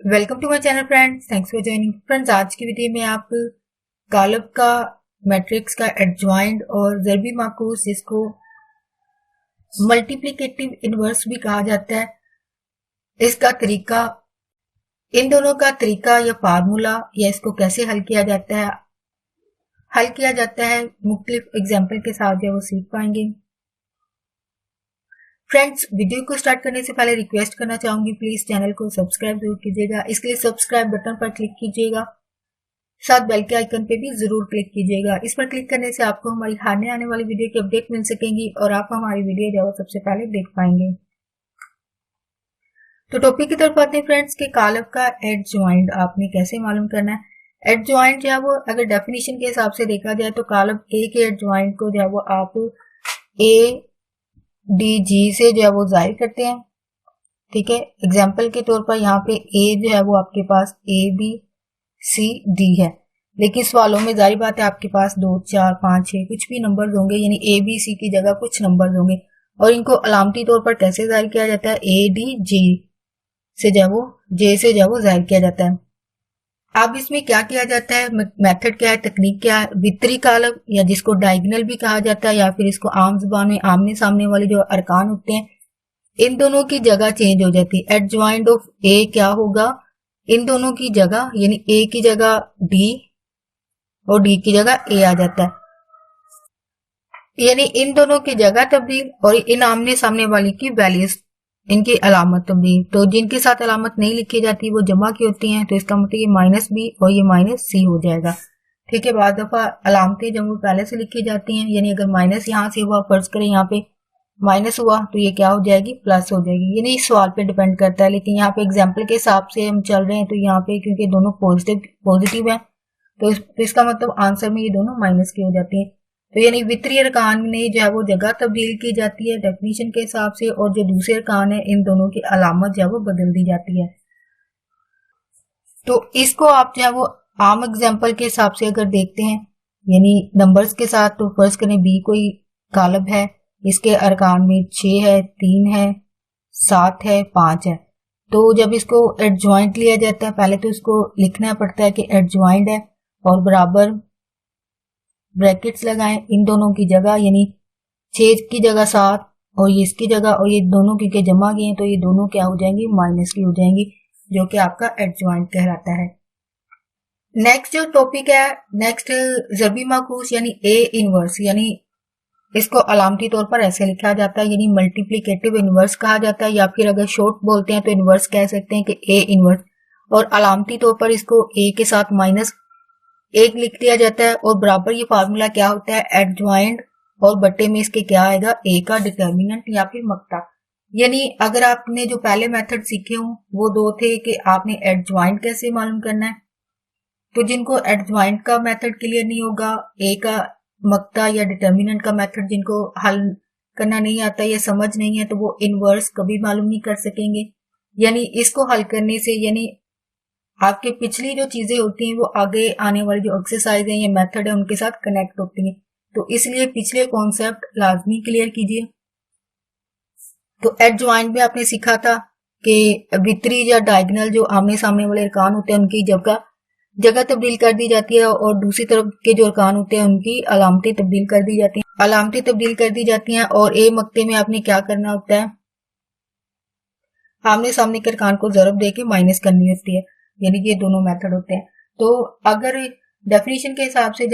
Welcome to my channel friends, thanks for joining. Friends, आज की video में आप गालब का मैट्रिक्स का एडजॉइंट और ज़रबी माकूस, जिसको मल्टीप्लिकेटिव इनवर्स भी कहा जाता है, इसका तरीका, इन दोनों का तरीका या फार्मूला या इसको कैसे हल किया जाता है मुख्तलिफ एग्जाम्पल के साथ जो वो सीख पाएंगे। फ्रेंड्स, वीडियो को स्टार्ट करने से पहले रिक्वेस्ट करना चाहूंगी, प्लीज चैनल को सब्सक्राइब जरूर कीजिएगा। इसके लिए सब्सक्राइब बटन पर क्लिक कीजिएगा, साथ बेल के आइकन पे भी जरूर क्लिक कीजिएगा। इस पर क्लिक करने से आपको हमारी आने वाली वीडियो की अपडेट मिल सकेंगी और आप हमारी वीडियो जो है सबसे पहले देख पाएंगे। तो टॉपिक की तरफ आते हैं फ्रेंड्स के कालब का एडजॉइंट आपने कैसे मालूम करना है। एडजॉइंट जो है वो अगर डेफिनेशन के हिसाब से देखा जाए तो कालब ए के एडजॉइंट को जो है वो आप ए डी जी से जो है वो जाहिर करते हैं। ठीक है, एग्जाम्पल के तौर पर यहाँ पे ए जो है वो आपके पास ए बी सी डी है, लेकिन सवालों में जाहिर बात है आपके पास 2 4 5 6 कुछ भी नंबर्स होंगे, यानी ए बी सी की जगह कुछ नंबर्स होंगे और इनको अलामती तौर पर कैसे जाहिर किया जाता है, ए डी जी से जो है वो जे से जो है वो जाहिर किया जाता है। अब इसमें क्या किया जाता है, मेथड क्या है, तकनीक क्या है। वितरी कालब या जिसको डायगोनल भी कहा जाता है या फिर इसको आम जुबान में आमने सामने वाले जो अरकान होते हैं, इन दोनों की जगह चेंज हो जाती है। एडजॉइंट ऑफ ए क्या होगा, इन दोनों की जगह, यानी ए की जगह डी और डी की जगह ए आ जाता है, यानी इन दोनों की जगह तब्दील और इन आमने सामने वाली की वैल्यूज, इनकी अलामत तब्दील। तो जिनके साथ अलामत नहीं लिखी जाती वो जमा की होती हैं, तो इसका मतलब ये माइनस बी और ये माइनस सी हो जाएगा। ठीक है, बाद दफा अलामतें जब वो पहले से लिखी जाती हैं, यानी अगर माइनस यहाँ से हुआ, फर्ज करें यहाँ पे माइनस हुआ तो ये क्या हो जाएगी, प्लस हो जाएगी। ये नहीं सवाल पे डिपेंड करता है, लेकिन यहाँ पे एग्जाम्पल के हिसाब से हम चल रहे हैं, तो यहाँ पे क्योंकि दोनों पॉजिटिव है तो इसका मतलब आंसर में ये दोनों माइनस की हो जाती है। तो यानी वितरी अरकान में जो है वो जगह तब्दील की जाती है डेफिनेशन के हिसाब से, और जो दूसरे अरकान है इन दोनों की अलामत जो है वो बदल दी जाती है। तो इसको आप जो है वो आम एग्जाम्पल के हिसाब से अगर देखते हैं, यानी नंबर्स के साथ, तो फर्ज करें बी कोई कालब है, इसके अरकान में 6 है, 3 है, 7 है, 5 है। तो जब इसको एडजॉइंट लिया जाता है, पहले तो इसको लिखना पड़ता है कि एडजॉइंट है और बराबर ब्रैकेट्स लगाएं इन दोनों की जगह, यानी 6 की जगह 7 और ये इसकी जगह, और ये दोनों क्योंकि जमा किए हैं तो ये दोनों क्या हो जाएंगी, माइनस की हो जाएंगी, जो कि आपका एडजॉइंट कहलाता है। नेक्स्ट जो टॉपिक है, नेक्स्ट ज़रबी माकूस यानी ए इनवर्स, यानी इसको अलामती तौर पर ऐसे लिखा जाता है, यानी मल्टीप्लिकेटिव इनवर्स कहा जाता है, या फिर अगर शॉर्ट बोलते हैं तो इनवर्स कह सकते हैं कि ए इनवर्स, और अलामती तौर पर इसको ए के साथ माइनस 1 लिख दिया जाता है और बराबर ये फार्मूला क्या होता है, एडजॉइंट और बट्टे में इसके क्या आएगा, ए का डिटर्मिनेंट या फिर मक्ता। यानी अगर आपने जो पहले मेथड सीखे हों वो 2 थे कि आपने एडजॉइंट कैसे मालूम करना है, तो जिनको एडजॉइंट का मेथड क्लियर नहीं होगा, ए का मक्ता या डिटर्मिनेंट का मेथड जिनको हल करना नहीं आता या समझ नहीं है, तो वो इनवर्स कभी मालूम नहीं कर सकेंगे। यानी इसको हल करने से, यानी आपके पिछली जो चीजें होती हैं वो आगे आने वाली जो एक्सरसाइज है या मेथड है उनके साथ कनेक्ट होती हैं, तो इसलिए पिछले कॉन्सेप्ट लाजमी क्लियर कीजिए। तो एडजॉइंट में आपने सीखा था कि वितरी या डायगोनल जो आमने सामने वाले अरकान होते हैं उनकी जगह तब्दील कर दी जाती है, और दूसरी तरफ के जो अरकान होते हैं उनकी अलामतें तब्दील कर दी जाती हैं। और ए मक्ते में आपने क्या करना होता है, आमने सामने के अरकान को ज़रब दे के माइनस करनी होती है, यानी ये दोनों मेथड होते हैं। तो अगर डेफिनेशन के हिसाब से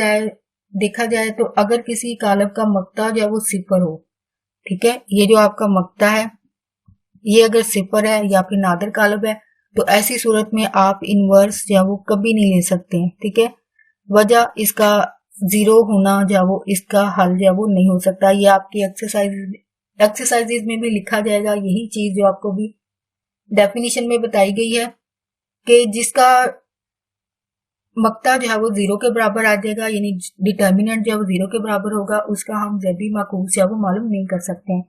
देखा जाए तो अगर किसी कालब का मक्ता जो है वो 0 हो, ठीक है, ये जो आपका मक्ता है ये अगर 0 है या फिर नादर कालब है, तो ऐसी सूरत में आप इनवर्स जो है वो कभी नहीं ले सकते हैं। ठीक है, वजह इसका 0 होना जो है वो इसका हल जो है वो नहीं हो सकता। ये आपकी एक्सरसाइजेज में भी लिखा जाएगा, यही चीज जो आपको भी डेफिनेशन में बताई गई है कि जिसका मक्ता जो है वो 0 के बराबर आ जाएगा, यानी डिटर्मिनेंट जो है वो 0 के बराबर होगा, उसका हम ज़रबी माकूस जो है वो मालूम नहीं कर सकते हैं।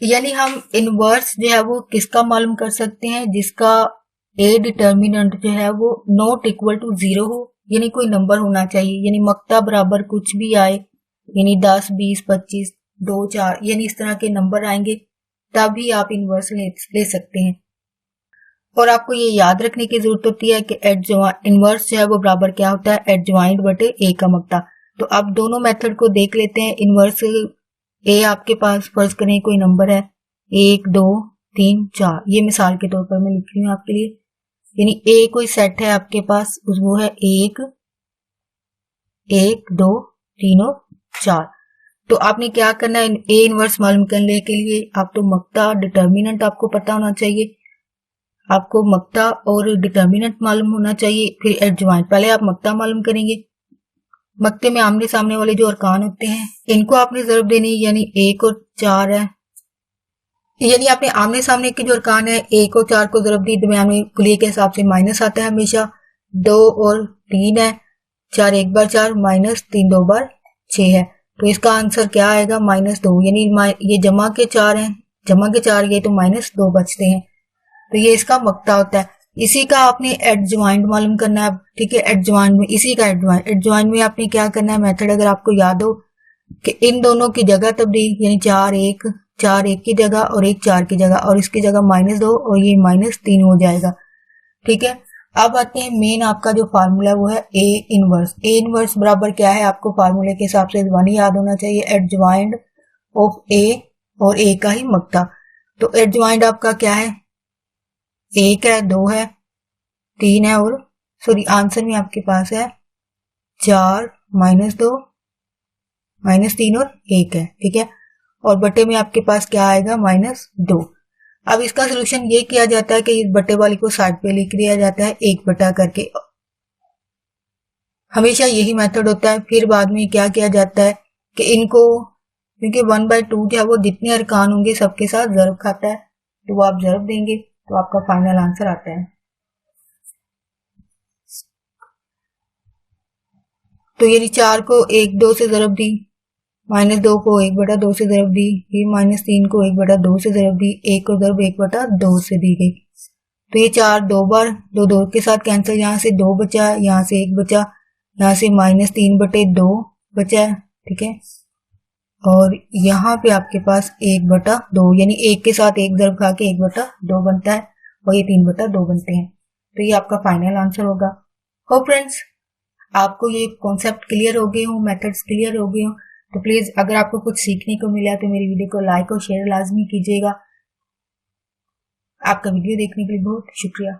यानी हम इनवर्स जो है वो किसका मालूम कर सकते हैं, जिसका ए डिटर्मिनेंट जो है वो नॉट इक्वल टू 0 हो, यानी कोई नंबर होना चाहिए, यानी मक्ता बराबर कुछ भी आए, यानी 10 20 25 2 4, यानी इस तरह के नंबर आएंगे तभी आप इनवर्स ले सकते हैं। और आपको ये याद रखने की जरूरत होती है कि इनवर्स जो है वो बराबर क्या होता है, एडजॉइंट बटे ए का मक्ता। तो अब दोनों मेथड को देख लेते हैं। इनवर्स ए आपके पास फर्ज करें कोई नंबर है 1 2 3 4, ये मिसाल के तौर पर मैं लिख रही हूँ आपके लिए, यानी ए कोई सेट है आपके पास, वो है 1 1 2 3 और 4। तो आपने क्या करना है, ए इनवर्स मालूम करने के लिए आप तो मक्ता डिटर्मिनेंट आपको पता होना चाहिए, आपको मक्ता और डिटर्मिनेंट मालूम होना चाहिए, फिर एडजॉइंट। पहले आप मक्ता मालूम करेंगे। मक्ते में आमने सामने वाले जो अरकान होते हैं इनको आपने जरब देनी, यानी 1 और 4 है, यानी आपने आमने सामने के जो अरकान है 1 और 4 को जरब दी, दरमियान में कुलिये के हिसाब से माइनस आता है हमेशा। 2 और 3 है, 4 एक बार 4 माइनस 3 2 बार 6 है, तो इसका आंसर क्या आएगा -2, यानी ये जमा के 4 हैं, जमा के 4 गए तो -2 बचते हैं, तो ये इसका मक्ता होता है। इसी का आपने एडजॉइंट मालूम करना है, ठीक है। एडजॉइंट में इसी का एडजॉइंट में आपने क्या करना है, मेथड अगर आपको याद हो कि इन दोनों की जगह तब्दील, यानी 4 1 की जगह और 1 4 की जगह, और इसकी जगह -2 और ये -3 हो जाएगा, ठीक है। अब आते हैं मेन आपका जो फार्मूला वो है ए इनवर्स। ए इनवर्स बराबर क्या है, आपको फार्मूले के हिसाब से वन याद होना चाहिए, एडजॉइंट ऑफ ए और ए का ही मक्ता। तो एडजॉइंट आपका क्या है, 1 है, 2 है, 3 है, और सॉरी आंसर में आपके पास है 4 -2 -3 और 1 है, ठीक है। और बटे में आपके पास क्या आएगा, -2। अब इसका सोल्यूशन ये किया जाता है कि इस बटे वाली को साइड पे लिख दिया जाता है 1 बटा करके, हमेशा यही मेथड होता है। फिर बाद में क्या किया जाता है कि इनको, क्योंकि 1/2 जो है वो जितने अरकान होंगे सबके साथ जरब खाता है, तो वो आप जरब देंगे तो आपका फाइनल आंसर आता है। तो ये 4 को 1 2 से जरब दी, -2 को 1/2 से जरब दी, ये -3 को 1/2 से जरब दी, 1 को जरब 1/2 से दी गई, तो ये 4 2 बार 2 2 के साथ कैंसिल, यहाँ से 2 बचा, यहाँ से 1 बचा, यहाँ से -3/2 बचा, ठीक है। और यहाँ पे आपके पास 1/2, यानी 1 के साथ 1 जरब खा के 1/2 बनता है, और ये 3/2 बनते हैं, तो ये आपका फाइनल आंसर होगा। हो फ्रेंड्स, आपको ये कॉन्सेप्ट क्लियर हो गए हो, मेथड्स क्लियर हो गए हो, तो प्लीज अगर आपको कुछ सीखने को मिला तो मेरी वीडियो को लाइक और शेयर लाजमी कीजिएगा। आपका वीडियो देखने के लिए बहुत शुक्रिया।